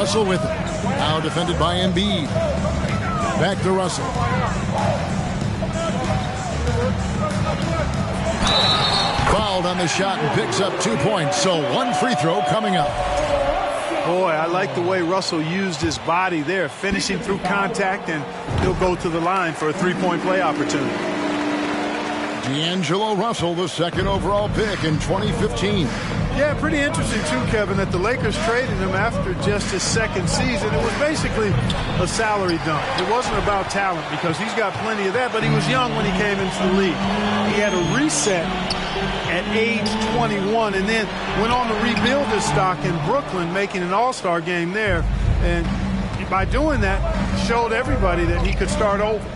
Russell with it. Now defended by Embiid. Back to Russell. Fouled on the shot and picks up 2 points. So one free throw coming up. Boy, I like the way Russell used his body there, finishing through contact, and he'll go to the line for a three-point play opportunity. D'Angelo Russell, the second overall pick in 2015. Yeah, pretty interesting, too, Kevin, that the Lakers traded him after just his second season. It was basically a salary dump. It wasn't about talent because he's got plenty of that, but he was young when he came into the league. He had a reset at age 21 and then went on to rebuild his stock in Brooklyn, making an all-star game there. And by doing that, showed everybody that he could start over.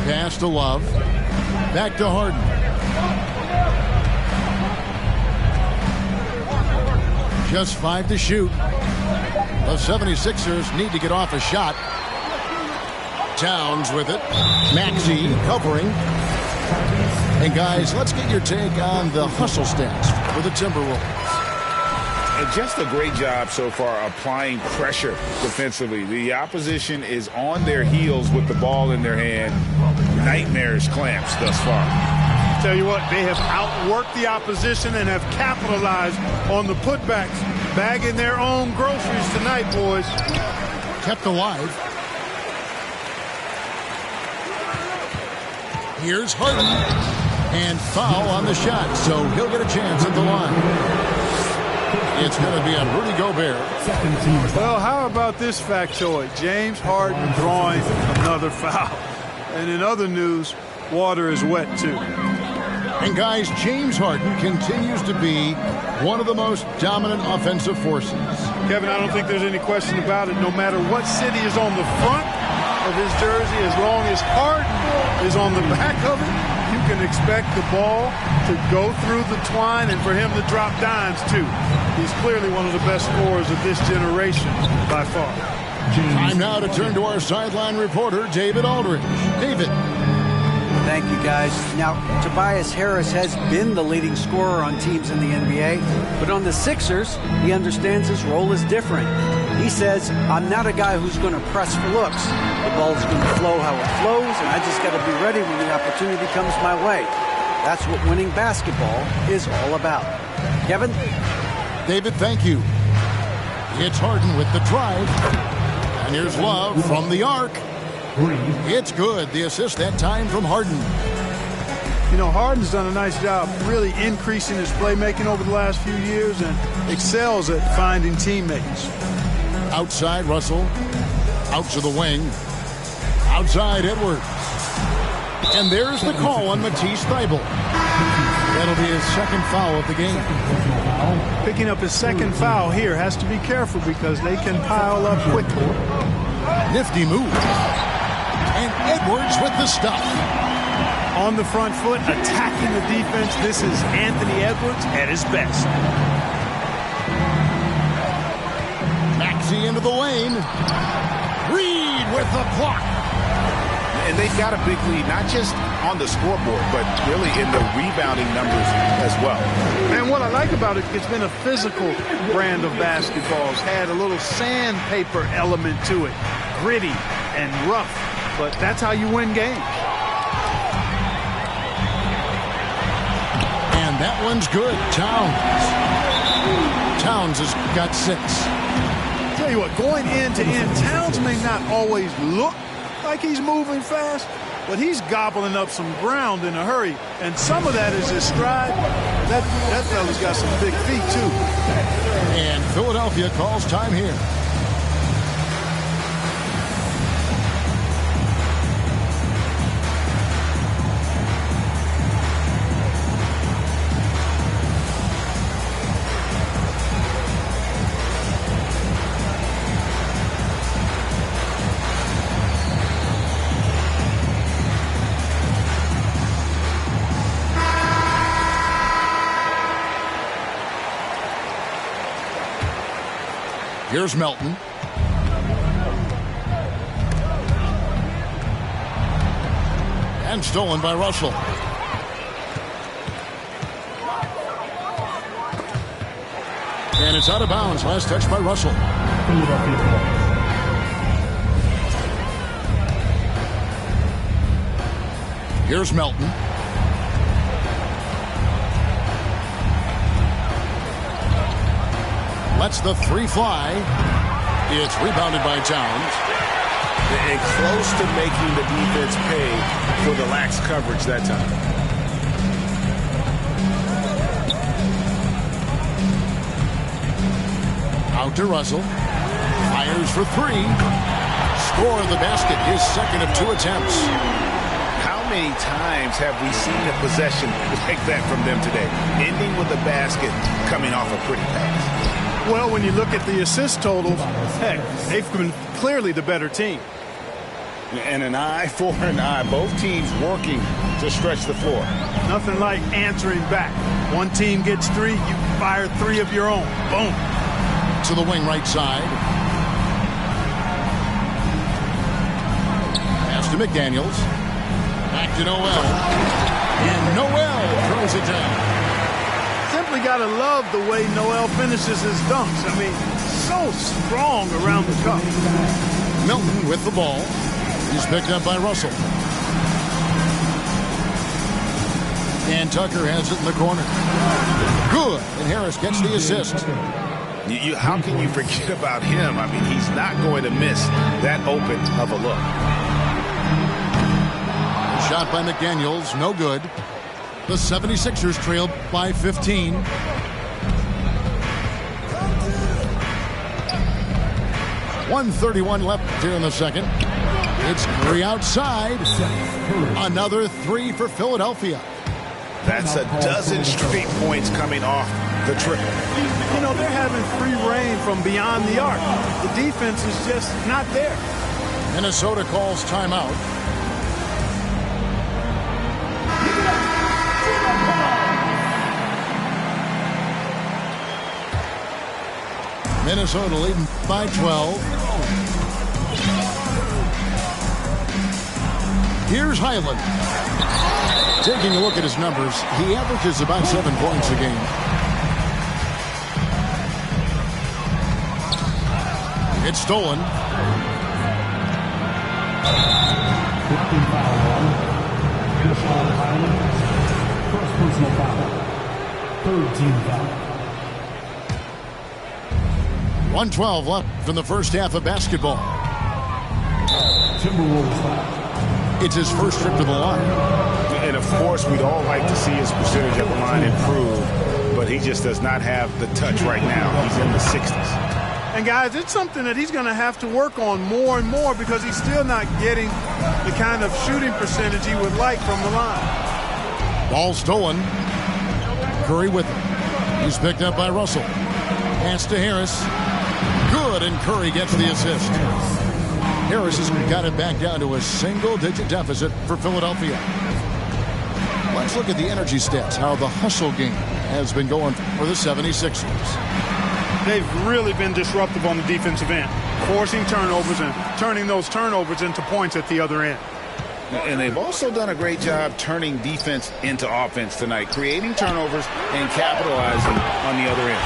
Pass to Love. Back to Harden. Just 5 to shoot. The 76ers need to get off a shot. Towns with it. Maxey covering. And guys, let's get your take on the hustle stats for the Timberwolves. And just a great job so far applying pressure defensively. The opposition is on their heels with the ball in their hand. Nightmarish clamps thus far. Tell you what, they have outworked the opposition and have capitalized on the putbacks. Bagging their own groceries tonight, boys. Kept alive. Here's Harden. And foul on the shot, so he'll get a chance at the line. It's going to be on Rudy Gobert. Well, how about this factoid? James Harden drawing another foul. And in other news, water is wet, too. And guys, James Harden continues to be one of the most dominant offensive forces. Kevin, I don't think there's any question about it. No matter what city is on the front of his jersey, as long as Harden is on the back of it, you can expect the ball to go through the twine and for him to drop dimes, too. He's clearly one of the best scorers of this generation by far. Time now to turn to our sideline reporter, David Aldridge. David. Thank you, guys. Now, Tobias Harris has been the leading scorer on teams in the NBA, but on the Sixers, he understands his role is different. He says, I'm not a guy who's going to press for looks. The ball's going to flow how it flows, and I just got to be ready when the opportunity comes my way. That's what winning basketball is all about. Kevin? David, thank you. It's Harden with the drive. And here's Love from the arc. It's good. The assist that time from Harden. You know, Harden's done a nice job really increasing his playmaking over the last few years and excels at finding teammates. Outside, Russell. Out to the wing. Outside, Edwards. And there's the call on Matisse Thybulle. That'll be his second foul of the game. Picking up his second foul here, has to be careful because they can pile up quickly. Nifty move. And Edwards with the stuff. On the front foot, attacking the defense. This is Anthony Edwards at his best. Maxey into the lane. Reed with the block. And they've got a big lead, not just on the scoreboard, but really in the rebounding numbers as well. And what I like about it, it's been a physical brand of basketball. It's had a little sandpaper element to it. Gritty and rough, but that's how you win games. And that one's good. Towns has got 6. Tell you what, going end to end, Towns may not always look like he's moving fast, but he's gobbling up some ground in a hurry, and some of that is his stride. That fella's got some big feet, too. And Philadelphia calls time here. Here's Melton. And stolen by Russell. And it's out of bounds. Last touch by Russell. Here's Melton. Lets the three fly. It's rebounded by Towns. And close to making the defense pay for the lax coverage that time. Out to Russell. Fires for three. Score the basket. His second of 2 attempts. How many times have we seen a possession like that from them today? Ending with a basket, coming off a pretty pass. Well, when you look at the assist totals, heck, they've been clearly the better team. And an eye for an eye. Both teams working to stretch the floor. Nothing like answering back. One team gets 3, you fire 3 of your own. Boom. To the wing right side. Pass to McDaniels. Back to Noel. And Noel throws it down. Simply got to love the way Noel finishes his dunks. I mean, so strong around the cup. Milton with the ball. He's picked up by Russell. And Tucker has it in the corner. Good. And Harris gets the assist. How can you forget about him? I mean, he's not going to miss that open of a look. Shot by McDaniels. No good. The 76ers trailed by 15. .131 left here in the second. It's Curry outside. Another 3 for Philadelphia. That's a dozen straight points coming off the triple. You know, they're having free reign from beyond the arc. The defense is just not there. Minnesota calls timeout. Minnesota leading by 12. Here's Highland. Taking a look at his numbers, he averages about 7 points a game. It's stolen. First personal foul. Third team foul. 1:12 left in the first half of basketball. Timberwolves foul. It's his first trip to the line. And of course, we'd all like to see his percentage at the line improve, but he just does not have the touch right now. He's in the 60s. And guys, it's something that he's going to have to work on more and more because he's still not getting the kind of shooting percentage he would like from the line. Ball stolen. Curry with it. He's picked up by Russell. Pass to Harris. Good, and Curry gets the assist. Harris has got it back down to a single-digit deficit for Philadelphia. Let's look at the energy stats, how the hustle game has been going for the 76ers. They've really been disruptive on the defensive end, forcing turnovers and turning those turnovers into points at the other end. And they've also done a great job turning defense into offense tonight, creating turnovers and capitalizing on the other end.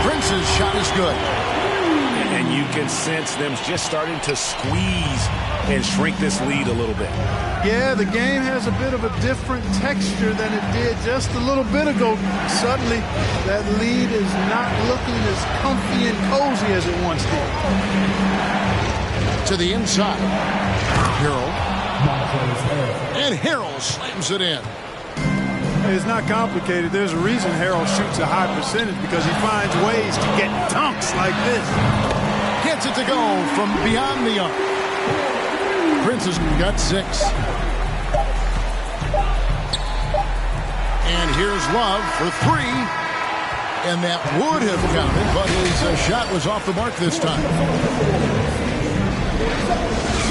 Prince's shot is good. And you can sense them just starting to squeeze and shrink this lead a little bit. Yeah, the game has a bit of a different texture than it did just a little bit ago. Suddenly, that lead is not looking as comfy and cozy as it once did. To the inside. Harrell. And Harrell slams it in. It's not complicated. There's a reason Harrell shoots a high percentage because he finds ways to get dunks like this. Gets it to go from beyond the arc. Prince has got 6. And here's Love for 3. And that would have counted, but his shot was off the mark this time.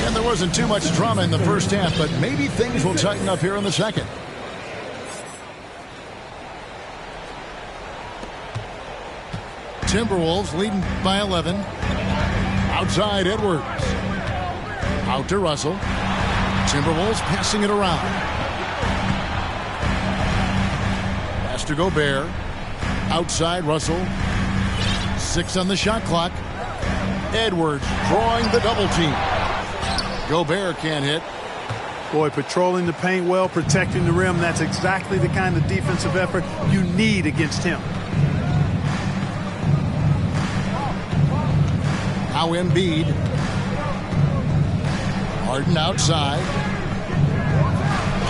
And there wasn't too much drama in the first half, but maybe things will tighten up here in the second. Timberwolves leading by 11. Outside Edwards. Out to Russell. Timberwolves passing it around. Pass to Gobert. Outside Russell. 6 on the shot clock. Edwards drawing the double team. Gobert can't hit. Boy, patrolling the paint well, protecting the rim. That's exactly the kind of defensive effort you need against him. Now Embiid. Harden outside.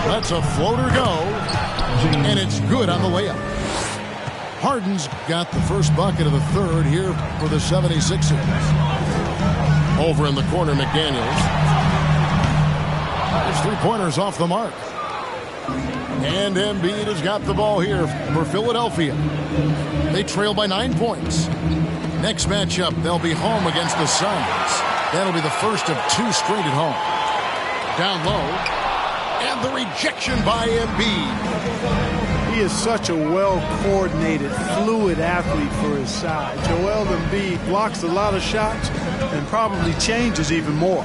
Lets a floater go. And it's good on the layup. Harden's got the first bucket of the third here for the 76ers. Over in the corner, McDaniels. His three-pointers off the mark. And Embiid has got the ball here for Philadelphia. They trail by 9 points. Next matchup, they'll be home against the Suns. That'll be the first of 2 straight at home. Down low. And the rejection by Embiid. He is such a well-coordinated, fluid athlete for his side. Joel Embiid blocks a lot of shots and probably changes even more.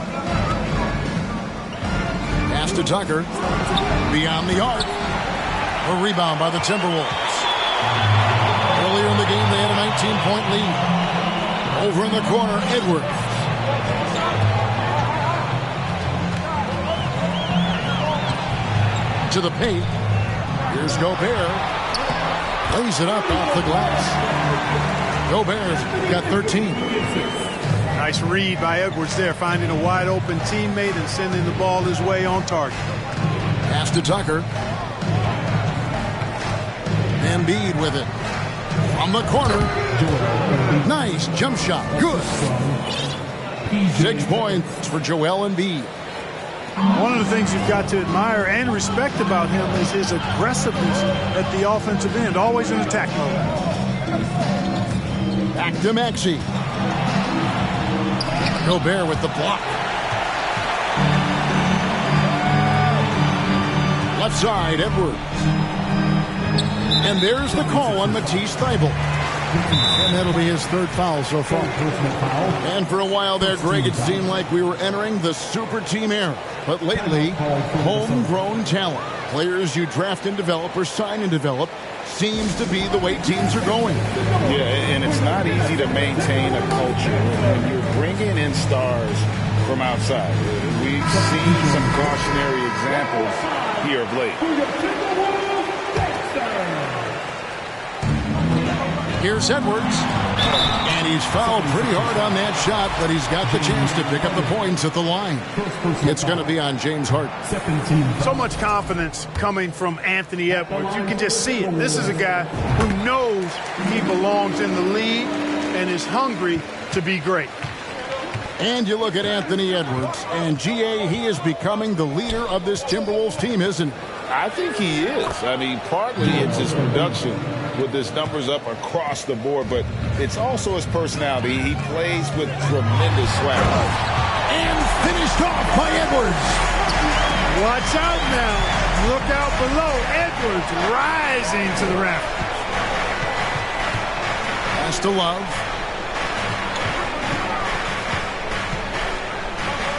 Pass to Tucker. Beyond the arc. A rebound by the Timberwolves. Earlier in the game, they had a 19-point lead. Over in the corner, Edwards. To the paint. Here's Gobert. Lays it up off the glass. Gobert's got 13. Nice read by Edwards there, finding a wide open teammate and sending the ball his way on target. Pass to Tucker. Embiid with it. From the corner. Nice jump shot. Good. 6 points for Joel Embiid. One of the things you've got to admire and respect about him is his aggressiveness at the offensive end. Always in attack mode. Back to Maxey. Gobert with the block. Left side, Edwards. And there's the call on Matisse Thybulle. And that'll be his 3rd foul so far. And for a while there, Greg, it seemed like we were entering the super team era. But lately, homegrown talent, players you draft and develop or sign and develop, seems to be the way teams are going. Yeah, and it's not easy to maintain a culture when you're bringing in stars from outside. We've seen some cautionary examples here of late. Here's Edwards. And he's fouled pretty hard on that shot, but he's got the chance to pick up the points at the line. It's going to be on James Harden. So much confidence coming from Anthony Edwards. You can just see it. This is a guy who knows he belongs in the league and is hungry to be great. And you look at Anthony Edwards, and GA, he is becoming the leader of this Timberwolves team, isn't he? I think he is. I mean, partly it's his production with his numbers up across the board, but it's also his personality. He plays with tremendous swagger. And finished off by Edwards. Watch out now. Look out below. Edwards rising to the rafters. Pass to Love.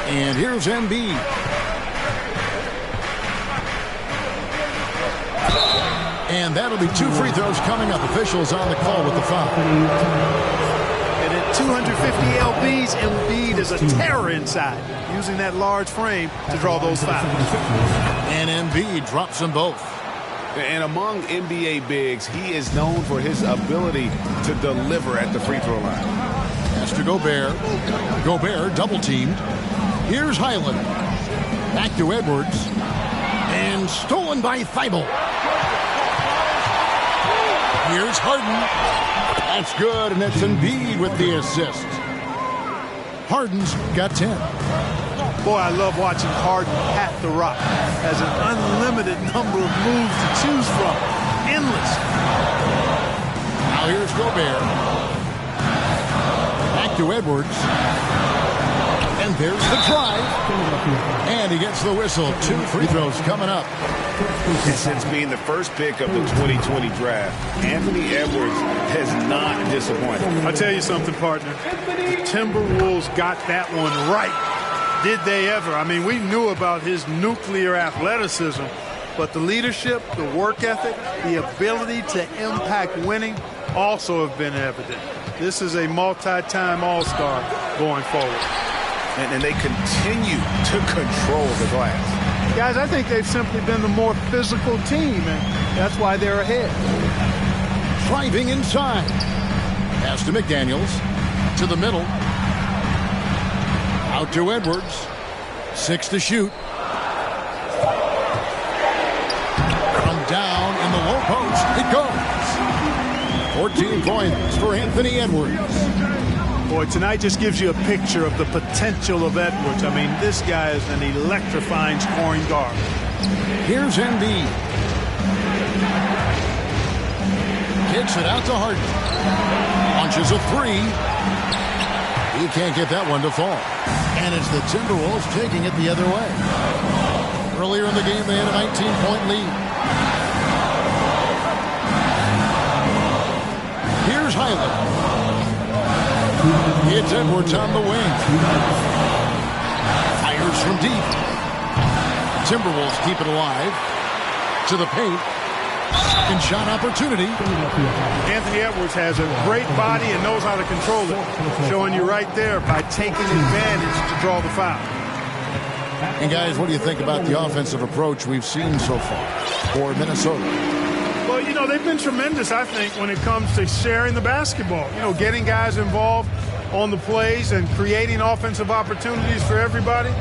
And here's Embiid. And that'll be 2 free throws coming up. Officials on the call with the foul. And at 250 lbs, Embiid is a terror inside, using that large frame to draw those fouls. And Embiid drops them both. And among NBA bigs, he is known for his ability to deliver at the free throw line. Pass to Gobert. Gobert double teamed. Here's Highland. Back to Edwards. And stolen by Thybulle. Here's Harden. That's good, and it's Embiid with the assist. Harden's got 10. Boy, I love watching Harden pat the rock. Has an unlimited number of moves to choose from. Endless. Now here's Gobert. Back to Edwards. And there's the drive. And he gets the whistle. 2 free throws coming up. And since being the first pick of the 2020 draft, Anthony Edwards has not disappointed. I'll tell you something, partner. The Timberwolves got that one right. Did they ever? I mean, we knew about his nuclear athleticism, but the leadership, the work ethic, the ability to impact winning also have been evident. This is a multi-time All-Star going forward. And they continue to control the glass. Guys, I think they've simply been the more physical team, and that's why they're ahead. Driving inside. Pass to McDaniels. To the middle. Out to Edwards. 6 to shoot. From down in the low post. It goes. 14 points for Anthony Edwards. Boy, tonight just gives you a picture of the potential of Edwards. I mean, this guy is an electrifying scoring guard. Here's Embiid. Kicks it out to Harden. Launches a 3. He can't get that one to fall. And it's the Timberwolves taking it the other way. Earlier in the game, they had a 19-point lead. Here's Highland. It's Edwards on the wing. Fires from deep. Timberwolves keep it alive. To the paint. Second shot opportunity. Anthony Edwards has a great body and knows how to control it. Showing you right there by taking advantage to draw the foul. And guys, what do you think about the offensive approach we've seen so far for Minnesota? Well, you know, they've been tremendous, I think, when it comes to sharing the basketball. You know, getting guys involved on the plays and creating offensive opportunities for everybody.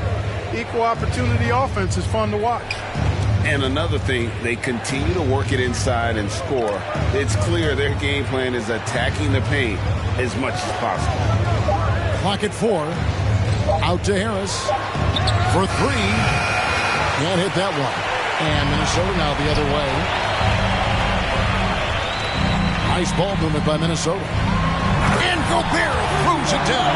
Equal opportunity offense is fun to watch. And another thing, they continue to work it inside and score. It's clear their game plan is attacking the paint as much as possible. Clock at 4. Out to Harris for 3. Can't hit that one. And Minnesota now the other way. Nice ball movement by Minnesota. And Gobert throws it down.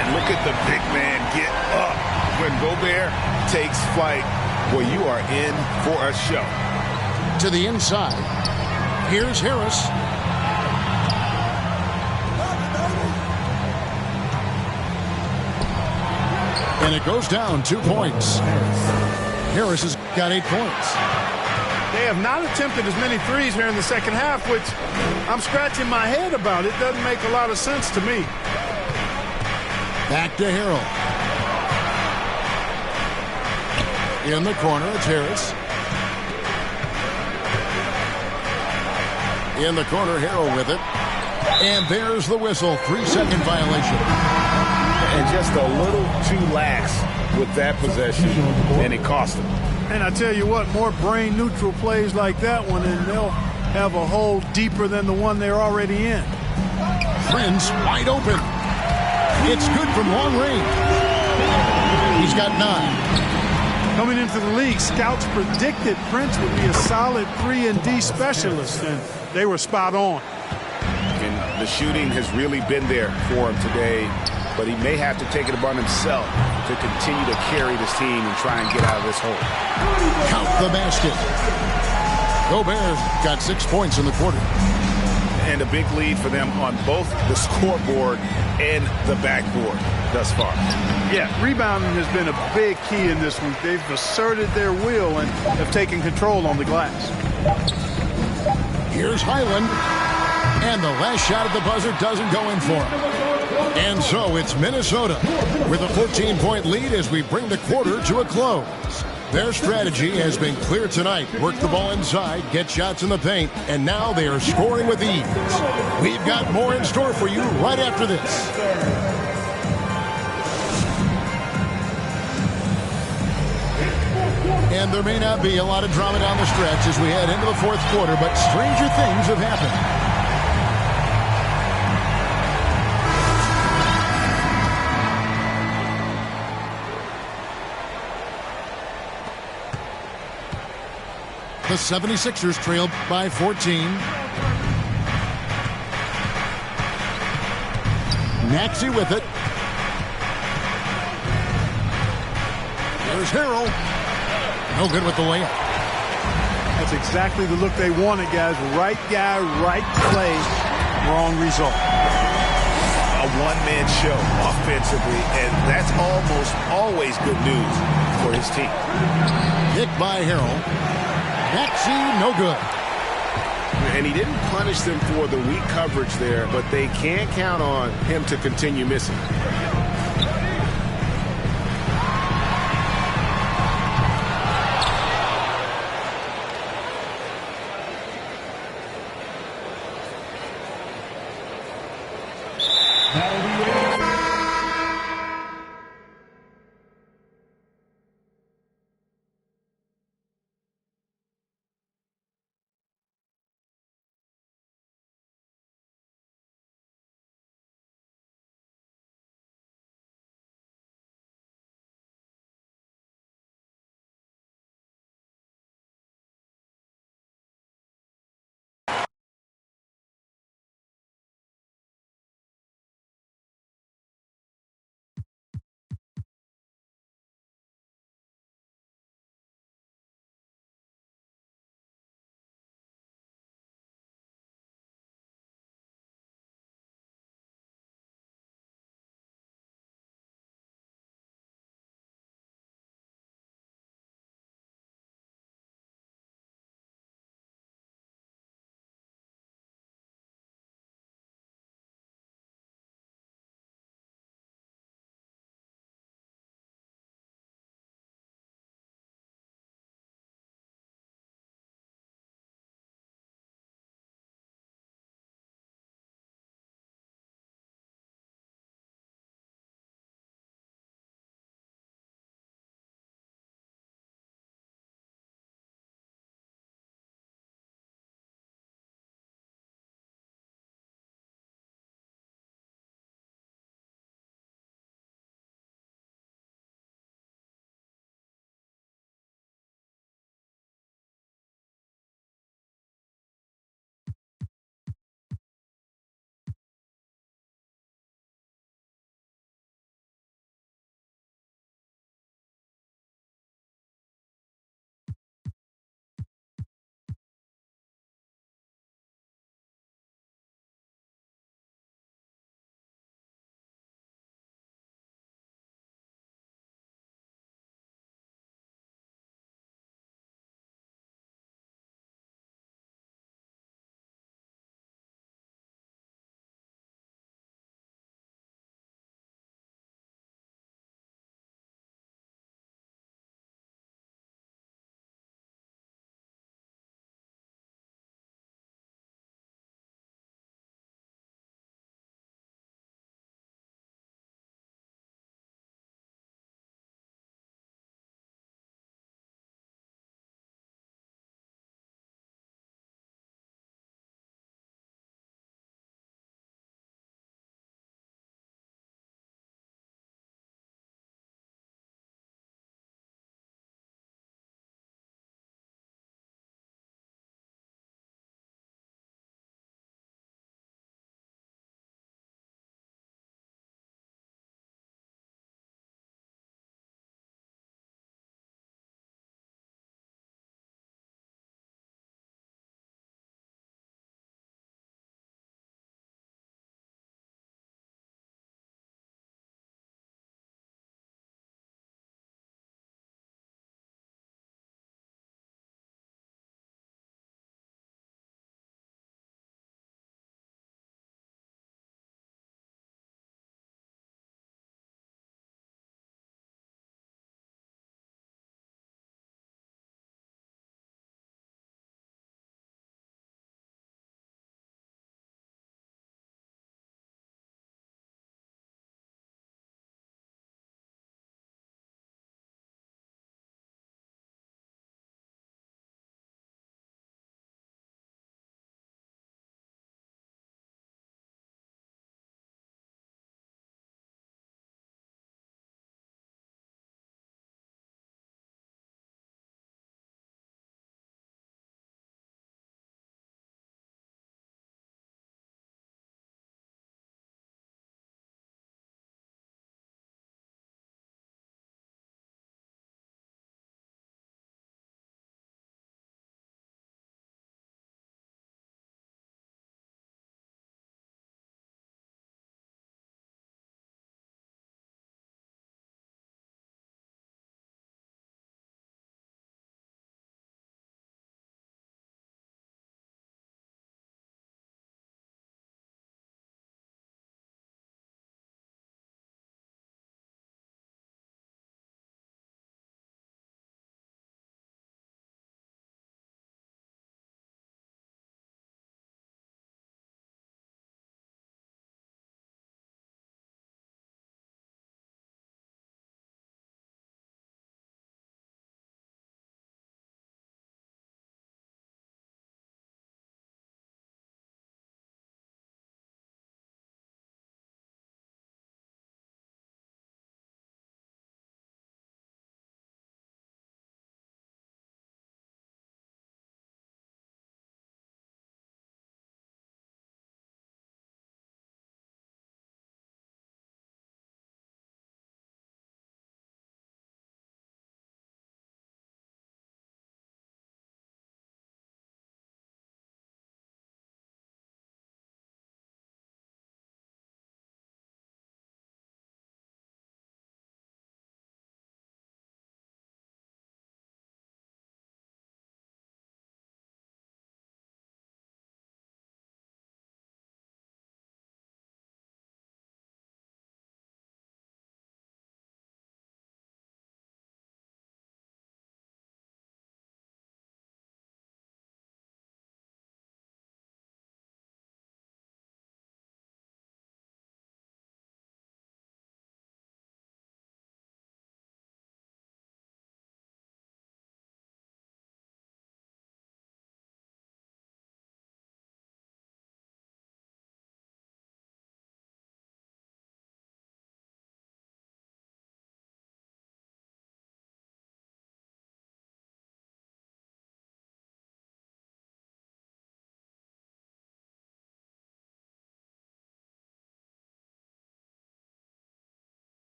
And look at the big man get up. When Gobert takes flight, well, you are in for a show. To the inside. Here's Harris. And it goes down 2 points. Harris has got 8 points. They have not attempted as many threes here in the second half, which I'm scratching my head about. It doesn't make a lot of sense to me. Back to Harrell. In the corner, it's Harris. In the corner, Harrell with it. And there's the whistle. 3-second violation. And just a little too lax with that possession, and it cost them. And I tell you what, more brain-neutral plays like that one, and they'll have a hole deeper than the one they're already in. Prince wide open. It's good from long range. He's got 9. Coming into the league, scouts predicted Prince would be a solid 3-and-D specialist, and they were spot on. And the shooting has really been there for him today, but he may have to take it upon himself to continue to carry this team and try and get out of this hole. Count the basket. Gobert got 6 points in the quarter. And a big lead for them on both the scoreboard and the backboard thus far. Yeah, rebounding has been a big key in this week. They've asserted their will and have taken control on the glass. Here's Highland. And the last shot at the buzzer doesn't go in for him. And so it's Minnesota with a 14-point lead as we bring the quarter to a close. Their strategy has been clear tonight. Work the ball inside, get shots in the paint, and now they are scoring with ease. We've got more in store for you right after this. And there may not be a lot of drama down the stretch as we head into the fourth quarter, but stranger things have happened. The 76ers trailed by 14. Maxey with it. There's Harrell. No good with the layup. That's exactly the look they wanted, guys. Right guy, right play, wrong result. A one-man show offensively, and that's almost always good news for his team. Hit by Harrell. Maxey, no good. And he didn't punish them for the weak coverage there, but they can't count on him to continue missing.